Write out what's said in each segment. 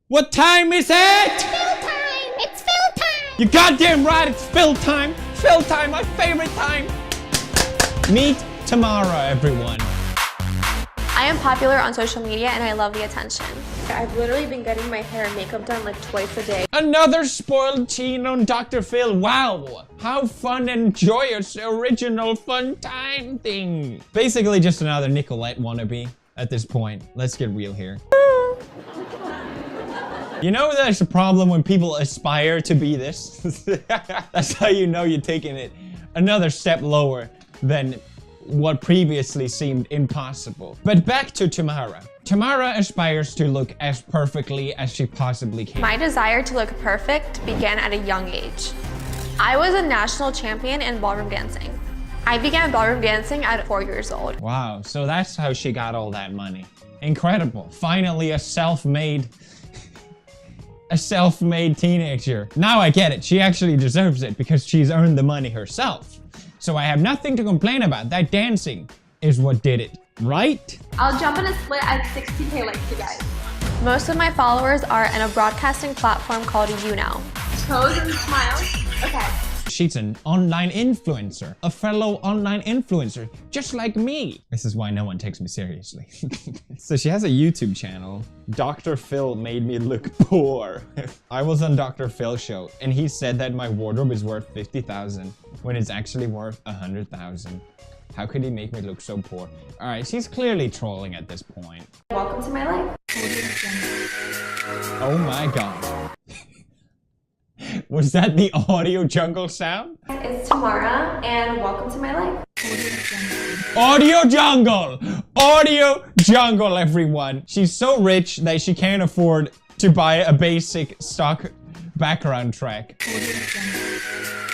What time is it? Fill time! It's fill time! You goddamn right, it's fill time! Fill time, my favorite time! Meet Tamara, everyone. I am popular on social media and I love the attention. I've literally been getting my hair and makeup done like twice a day. Another spoiled teen on Dr. Phil. Wow, how fun and joyous, original fun time thing. Basically just another Nicolette wannabe at this point. Let's get real here. You know there's a problem when people aspire to be this? That's how you know you're taking it another step lower than what previously seemed impossible. But back to Tamara. Tamara aspires to look as perfectly as she possibly can. My desire to look perfect began at a young age. I was a national champion in ballroom dancing. I began ballroom dancing at 4 years old. Wow, so that's how she got all that money. Incredible. Finally a self-made teenager. Now I get it. She actually deserves it because she's earned the money herself. So I have nothing to complain about. That dancing is what did it, right? I'll jump in a split at 60K likes, you guys. Most of my followers are in a broadcasting platform called YouNow. Toes and smiles. Okay. She's an online influencer, a fellow online influencer, just like me. This is why no one takes me seriously. So she has a YouTube channel. Dr. Phil made me look poor. I was on Dr. Phil's show and he said that my wardrobe is worth 50,000 when it's actually worth 100,000. How could he make me look so poor? All right, she's clearly trolling at this point. Welcome to my life. Oh my God. Was that the audio jungle sound? It's Tamara and welcome to my life. Audio jungle! Audio jungle, everyone. She's so rich that she can't afford to buy a basic stock background track.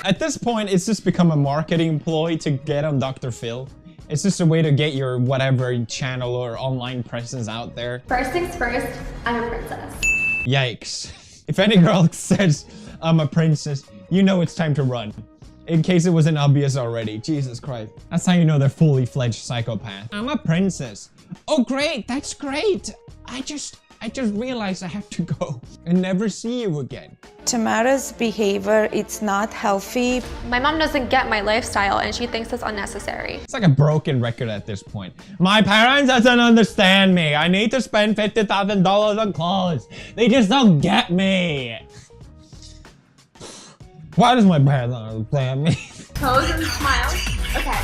At this point, it's just become a marketing ploy to get on Dr. Phil. It's just a way to get your whatever channel or online presence out there. First things first, I'm a princess. Yikes. If any girl says I'm a princess, you know it's time to run. In case it wasn't obvious already. Jesus Christ. That's how you know they're fully fledged psychopath. I'm a princess. Oh great, that's great. I just realized I have to go and never see you again. Tamara's behavior, it's not healthy. My mom doesn't get my lifestyle and she thinks it's unnecessary. It's like a broken record at this point. My parents doesn't understand me. I need to spend $50,000 on clothes. They just don't get me. Why does my parents not understand me? Toes and smiles. Okay.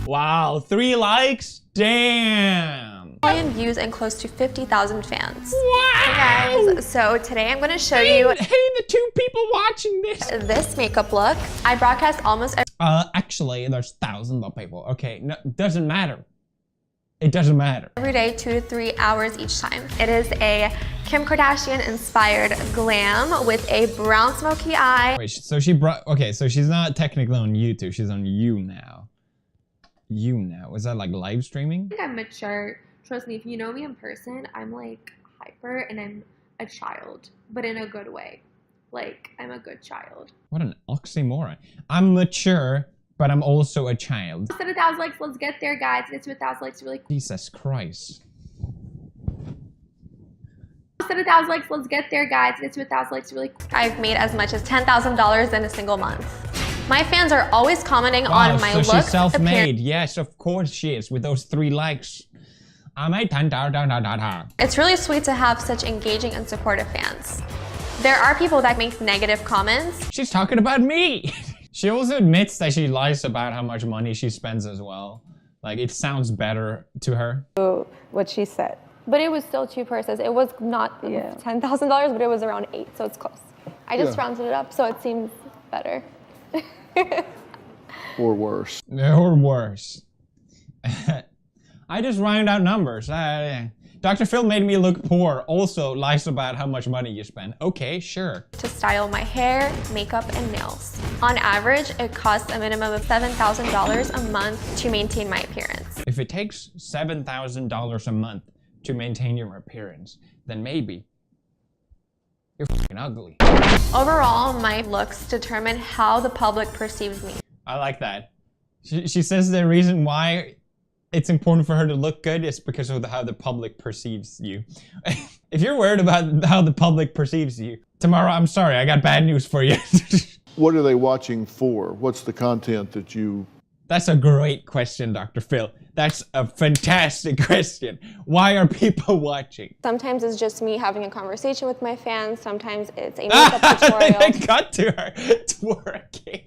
Wow, 3 likes? Damn. Million views and close to 50,000 fans. Wow. Hey guys, so today I'm gonna show you Hey, the 2 people watching this makeup look. I broadcast almost actually, there's thousands of people. Okay, no, doesn't matter. It doesn't matter. every day, 2 to 3 hours each time. It is a Kim Kardashian inspired glam with a brown smoky eye. Wait, so she brought, okay, so she's not technically on YouTube, she's on YouNow. YouNow, is that like live streaming? I think I'm mature. Trust me, if you know me in person, I'm like hyper and I'm a child, but in a good way. Like, I'm a good child. What an oxymoron. I'm mature, but I'm also a child. Set 1,000 likes, let's get there, guys. Get to 1,000 likes really quick. Jesus Christ. Set 1,000 likes, let's get there, guys. Get to 1,000 likes really quick. I've made as much as $10,000 in a single month. My fans are always commenting Wow, on my so looks. she's self-made. Yes, of course she is, with those 3 likes. I made $10,000. It's really sweet to have such engaging and supportive fans. There are people that make negative comments. She's talking about me. She also admits that she lies about how much money she spends as well. Like, it sounds better to her. What she said. But it was still 2 purses. It was not $10,000, but it was around 8, so it's close. I just rounded it up, so it seems better. Or worse. Or worse. I just round out numbers. Dr. Phil made me look poor. Also lies about how much money you spend. Okay, sure. To style my hair, makeup, and nails. On average, it costs a minimum of $7,000 a month to maintain my appearance. If it takes $7,000 a month to maintain your appearance, then maybe you're fucking ugly. Overall, my looks determine how the public perceives me. I like that. She says the reason why it's important for her to look good, it's because of how the public perceives you. If you're worried about how the public perceives you, tomorrow, I'm sorry, I got bad news for you. What are they watching for? What's the content that you... That's a great question, Dr. Phil. That's a fantastic question. Why are people watching? Sometimes it's just me having a conversation with my fans. Sometimes it's a makeup tutorial. They cut to her twerking.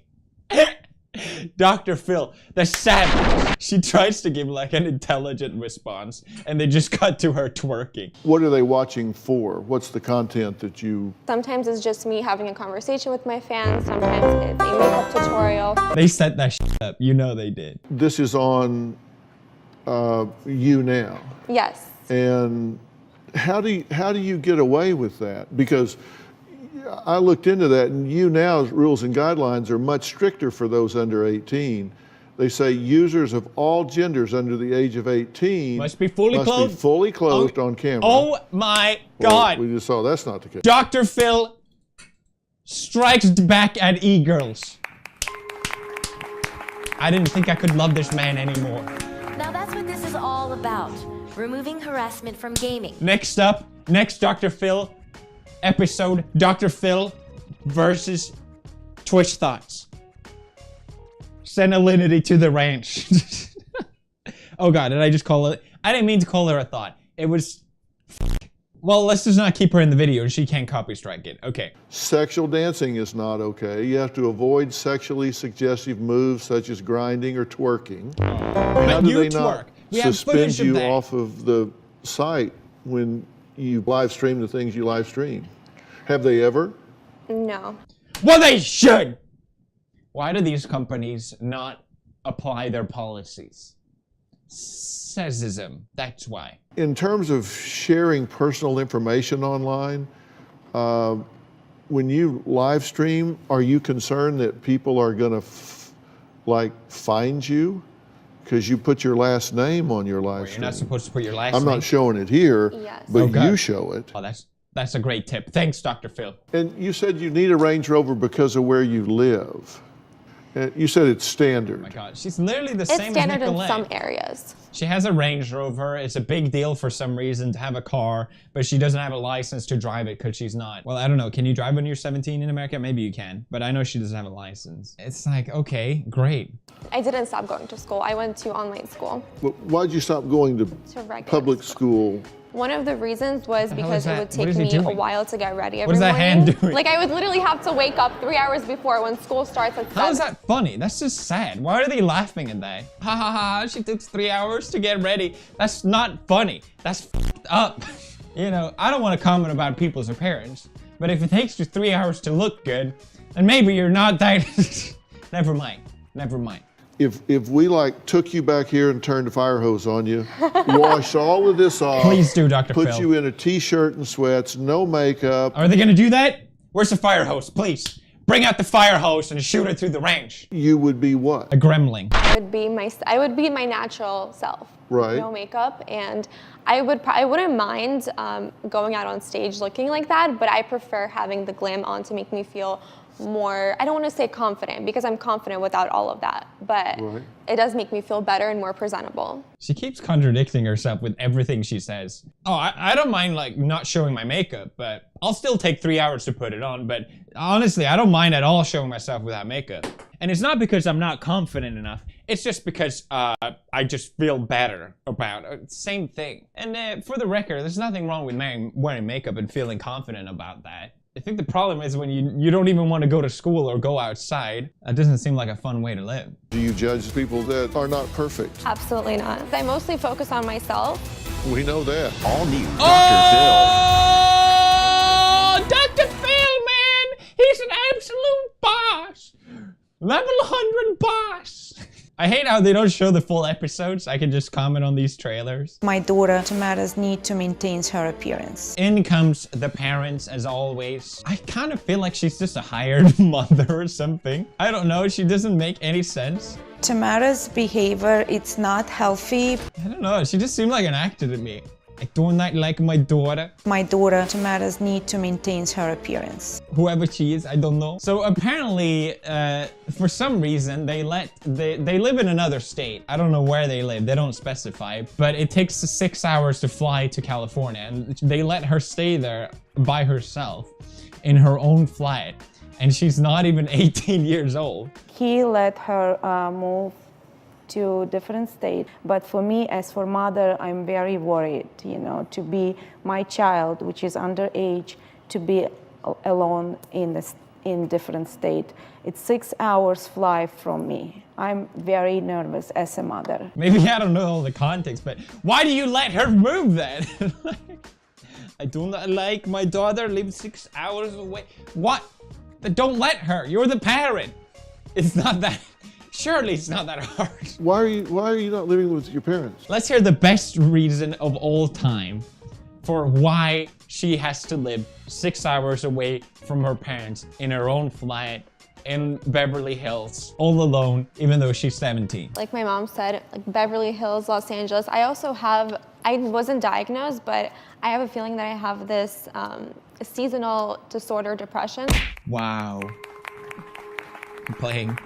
Dr. Phil, the savage. She tries to give like an intelligent response, and they just cut to her twerking. What are they watching for? What's the content that you... Sometimes it's just me having a conversation with my fans. Sometimes it's a makeup tutorial. They set that shit up. You know they did. This is on You Now. Yes. And how do you get away with that? Because I looked into that, and You Now's rules and guidelines are much stricter for those under 18. They say users of all genders under the age of 18 must be fully clothed on camera. Oh my God. Well, we just saw that's not the case. Dr. Phil strikes back at e-girls. I didn't think I could love this man anymore. Now that's what this is all about. Removing harassment from gaming. Next up, next Dr. Phil episode, Dr. Phil versus Twitch Thoughts. Send Alinity to the ranch. Oh God, did I just call it? I didn't mean to call her a thought. It was... Well, let's just not keep her in the video and she can't copy strike it. Okay. Sexual dancing is not okay. You have to avoid sexually suggestive moves such as grinding or twerking. How do they not suspend you off of the site when you live stream the things you live stream? Have they ever? No. Well, they should! Why do these companies not apply their policies? Sexism, that's why. In terms of sharing personal information online, when you live stream, are you concerned that people are gonna find you? Because you put your last name on your live stream. You're not supposed to put your last name. I'm not showing it here, Yes. but you show it. Oh, that's a great tip. Thanks, Dr. Phil. And you said you need a Range Rover because of where you live. And you said it's standard. Oh my God, she's literally the It's same as standard in Nicolette. some areas. She has a Range Rover. It's a big deal for some reason to have a car, but she doesn't have a license to drive it because she's not. Well, I don't know. Can you drive when you're 17 in America? Maybe you can, but I know she doesn't have a license. It's like, okay, great. I didn't stop going to school. I went to online school. But why'd you stop going to regular public school? One of the reasons was because it would take me a while to get ready every morning. What is that hand doing? Like I would literally have to wake up 3 hours before when school starts at 7. How is that funny? That's just sad. Why are they laughing at that? Ha ha ha, she took 3 hours to get ready. That's not funny. That's f***ed up. You know, I don't want to comment about people's appearance, but if it takes you 3 hours to look good, then maybe you're not that... Never mind. Never mind. If we took you back here and turned a fire hose on you, wash all of this off. Please do, Dr. Phil. Put you in a t-shirt and sweats, no makeup. Are they gonna do that? Where's the fire hose? Please, bring out the fire hose and shoot it through the range. You would be what? A gremlin. I would be my natural self. Right. No makeup, and I wouldn't mind going out on stage looking like that, but I prefer having the glam on to make me feel more, I don't want to say confident because I'm confident without all of that, but it does make me feel better and more presentable. She keeps contradicting herself with everything she says. Oh, I don't mind not showing my makeup, but I'll still take 3 hours to put it on. But honestly, I don't mind at all showing myself without makeup. And it's not because I'm not confident enough. It's just because I just feel better about it. Same thing. And for the record, there's nothing wrong with wearing makeup and feeling confident about that. I think the problem is when you don't even want to go to school or go outside. That doesn't seem like a fun way to live. Do you judge people that are not perfect? Absolutely not. I mostly focus on myself. We know that. All new Dr. Oh, Dr. Phil, man! He's an absolute boss! Level 100 boss! I hate how they don't show the full episodes. I can just comment on these trailers. My daughter Tamara's need to maintain her appearance. In comes the parents, as always. I kind of feel like she's just a hired mother or something. I don't know, she doesn't make any sense. Tamara's behavior, it's not healthy. I don't know, she just seemed like an actor to me. I do not like my daughter. My daughter Tamara's need to maintain her appearance. Whoever she is, I don't know. So apparently, for some reason, they live in another state. I don't know where they live. They don't specify. But it takes 6 hours to fly to California, and they let her stay there by herself in her own flight. And she's not even 18 years old. He let her move to different state, but for me as for mother, I'm very worried, you know, to be my child, which is underage, to be alone in different state. It's 6 hours fly from me. I'm very nervous as a mother. Maybe I don't know all the context, but why do you let her move then? I do not like my daughter live 6 hours away. What? Don't let her. You're the parent. It's not that. Surely it's not that hard. Why are you not living with your parents? Let's hear the best reason of all time for why she has to live 6 hours away from her parents in her own flat in Beverly Hills, all alone, even though she's 17. Like my mom said, like Beverly Hills, Los Angeles. I also have, I wasn't diagnosed, but I have a feeling that I have this seasonal disorder depression. Wow. Playing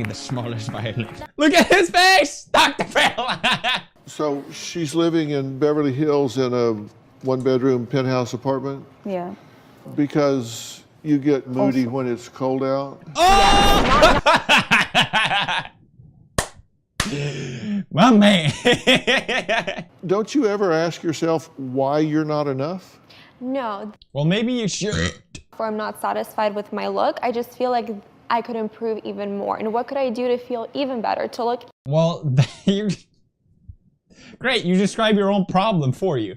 the smallest violin. Look at his face, Dr. Phil. So she's living in Beverly Hills in a one-bedroom penthouse apartment? Yeah. Because you get moody when it's cold out? Oh! My man. Don't you ever ask yourself why you're not enough? No. Well, maybe you should. Or I'm not satisfied with my look. I just feel like I could improve even more. And what could I do to feel even better, to look? Well, great, you describe your own problem for you.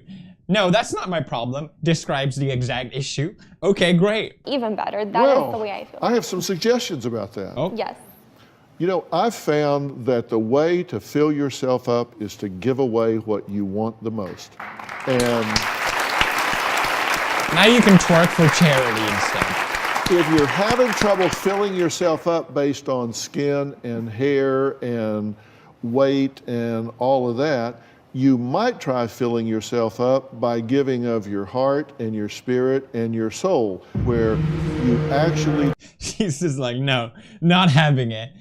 No, that's not my problem. Describes the exact issue. Okay, great. Even better. That is the way I feel. I have some suggestions about that. Oh. Yes. You know, I've found that the way to fill yourself up is to give away what you want the most. And now you can twerk for charity instead. if you're having trouble filling yourself up based on skin and hair and weight and all of that, you might try filling yourself up by giving of your heart and your spirit and your soul, where you actually... She's just like, no, not having it.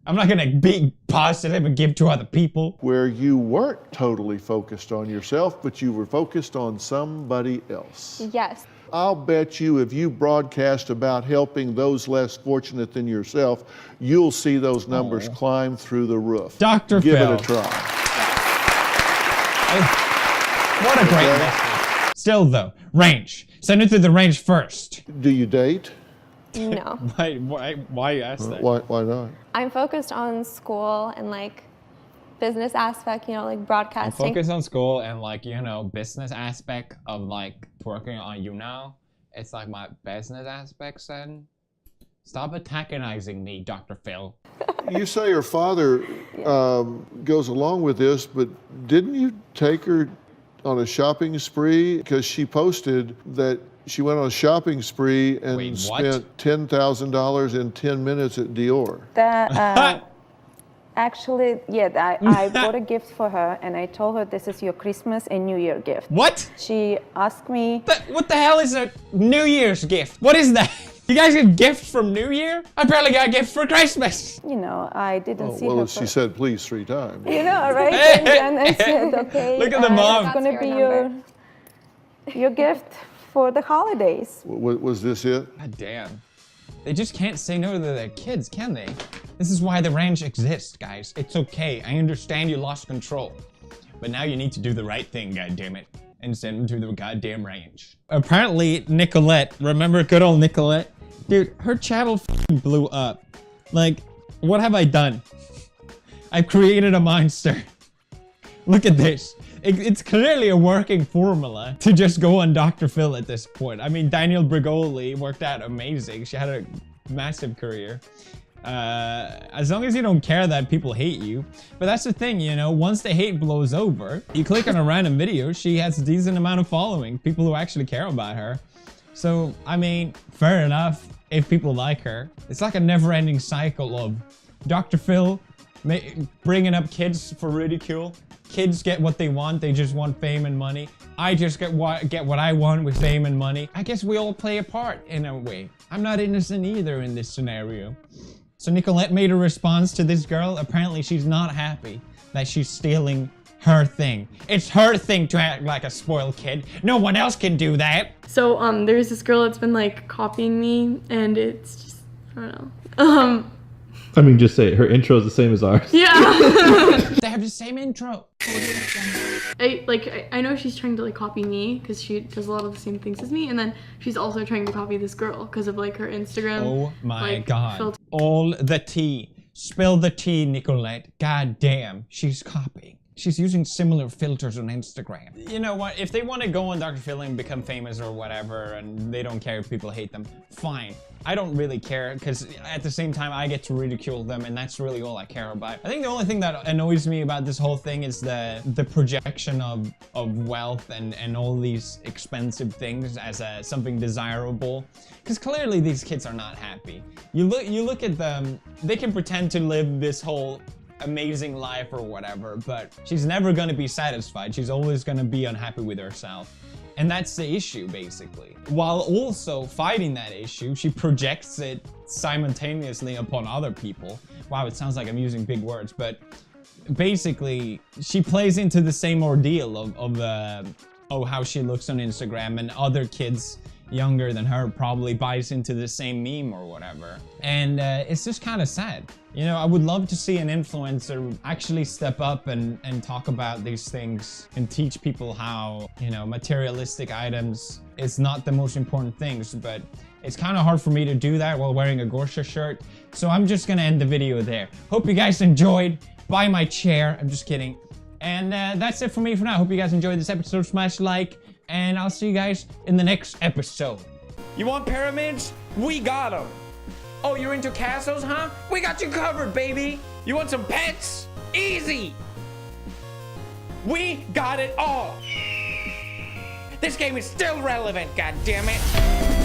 I'm not gonna be positive and give to other people. Where you weren't totally focused on yourself, but you were focused on somebody else. Yes. I'll bet you if you broadcast about helping those less fortunate than yourself, you'll see those numbers climb through the roof. Dr. Give Phil. it a try. What a great message. Still though, range. Send it to the range first. Do you date? No. Why you ask that? Why not? I'm focused on school and like business aspect, you know, like broadcasting. Focus on school and like, you know, business aspect of like working on you now. It's like my business aspect son. Stop antagonizing me, Dr. Phil. You say your father goes along with this, but didn't you take her on a shopping spree? Because she posted that she went on a shopping spree and spent $10,000 in 10 minutes at Dior. Actually, yeah, I bought a gift for her and I told her this is your Christmas and New Year gift. What? She asked me... What the hell is a New Year's gift? What is that? You guys get gifts from New Year? I barely got a gift for Christmas. You know, I didn't see her. Well, she said please 3 times. You know, right? And then I said, okay. Look at the mom. It's gonna be your gift for the holidays. Was this it? God damn. They just can't say no to their kids, can they? This is why the range exists, guys. It's okay. I understand you lost control. But now you need to do the right thing, goddammit, and send them to the goddamn range. Apparently, Nicolette, remember good old Nicolette? Dude, her channel blew up. Like, what have I done? I've created a monster. Look at this. It's clearly a working formula to just go on Dr. Phil at this point. I mean, Daniel Brigoli worked out amazing. She had a massive career. As long as you don't care that people hate you. But that's the thing, you know, once the hate blows over, you click on a random video, she has a decent amount of following, people who actually care about her. So, I mean, fair enough if people like her. It's like a never-ending cycle of Dr. Phil bringing up kids for ridicule. Kids get what they want. They just want fame and money. I just get what I want with fame and money. I guess we all play a part in a way. I'm not innocent either in this scenario. So Nicolette made a response to this girl. Apparently she's not happy that she's stealing her thing. It's her thing to act like a spoiled kid. No one else can do that. So there's this girl that's been like copying me, and it's just, I don't know. I mean, just say it. Her intro is the same as ours. Yeah. They have the same intro. I know she's trying to like copy me because she does a lot of the same things as me, and then she's also trying to copy this girl because of like her Instagram. Oh my like, god. All the tea. Spill the tea, Nicolette. God damn, she's copying. She's using similar filters on Instagram. You know what? If they want to go on Dr. Phil and become famous or whatever, and they don't care if people hate them, fine. I don't really care, because at the same time, I get to ridicule them, and that's really all I care about. I think the only thing that annoys me about this whole thing is the projection of wealth and all these expensive things as something desirable. Because clearly these kids are not happy. You look at them, they can pretend to live this whole amazing life or whatever, but she's never gonna be satisfied. She's always gonna be unhappy with herself. And that's the issue, basically. While also fighting that issue, she projects it simultaneously upon other people. Wow, it sounds like I'm using big words, but basically, she plays into the same ordeal of how she looks on Instagram, and other kids younger than her probably buys into the same meme or whatever. And it's just kind of sad. You know, I would love to see an influencer actually step up and talk about these things and teach people how, you know, materialistic items is not the most important things, but it's kind of hard for me to do that while wearing a Gorsha shirt. So I'm just gonna end the video there. Hope you guys enjoyed. Buy my chair. I'm just kidding. And that's it for me for now. Hope you guys enjoyed this episode. Smash like, and I'll see you guys in the next episode. You want pyramids? We got them. Oh, you're into castles, huh? We got you covered, baby. You want some pets? Easy. We got it all. This game is still relevant, goddammit.